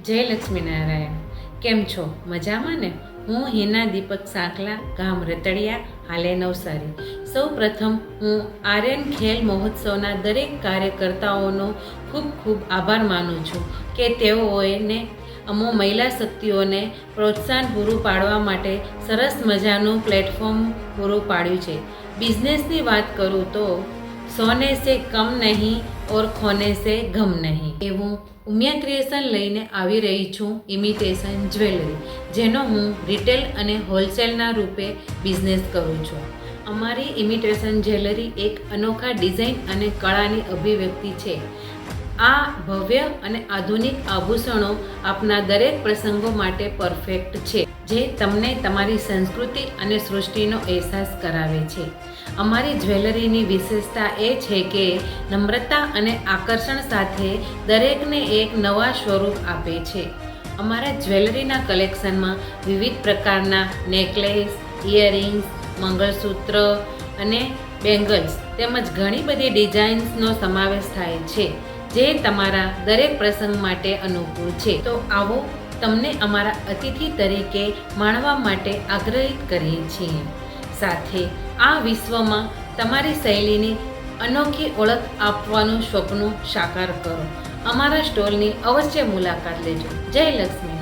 જય લક્ષ્મીનારાયણ. કેમ છો? મજામાં ને? હું હિના દીપક સાંકલા, ગામ રતડિયા, હાલે નવસારી. સૌ પ્રથમ હું આર્યન ખેલ મહોત્સવના દરેક કાર્યકર્તાઓનો ખૂબ ખૂબ આભાર માનું છું કે તેઓને અમો મહિલા શક્તિઓને પ્રોત્સાહન પૂરું પાડવા માટે સરસ મજાનું પ્લેટફોર્મ પૂરું પાડ્યું છે. બિઝનેસની વાત કરું તો સોને સે કમ નહીં ઓર ખોને સે ગમ નહીં એવું ઉમિયા ક્રિએશન લઈને આવી રહી છું. ઇમિટેશન જ્વેલરી, જેનો હું રિટેલ અને હોલસેલના રૂપે બિઝનેસ કરું છું. અમારી ઇમિટેશન જ્વેલરી એક અનોખા ડિઝાઇન અને કળાની અભિવ્યક્તિ છે. આ ભવ્ય અને આધુનિક આભૂષણો આપના દરેક પ્રસંગો માટે પરફેક્ટ છે, જે તમને તમારી સંસ્કૃતિ અને સૃષ્ટિનો અહેસાસ કરાવે છે. અમારી જ્વેલરીની વિશેષતા એ છે કે નમ્રતા અને આકર્ષણ સાથે દરેકને એક નવા સ્વરૂપ આપે છે. અમારા જ્વેલરીના કલેક્શનમાં વિવિધ પ્રકારના નેકલેસ, ઇયરિંગ્સ, મંગળસૂત્ર અને બેંગલ્સ તેમજ ઘણી બધી ડિઝાઇન્સનો સમાવેશ થાય છે, જે તમારા દરેક પ્રસંગ માટે અનુકૂળ છે. તો આવો, તમને અમારા અતિથિ તરીકે માણવા માટે આગ્રહિત કરીએ છીએ. સાથે આ વિશ્વમાં તમારી શૈલીની અનોખી ઓળખ આપવાનું સ્વપ્ન સાકાર કરો. અમારા સ્ટોલની અવશ્ય મુલાકાત લેજો. જય લક્ષ્મી.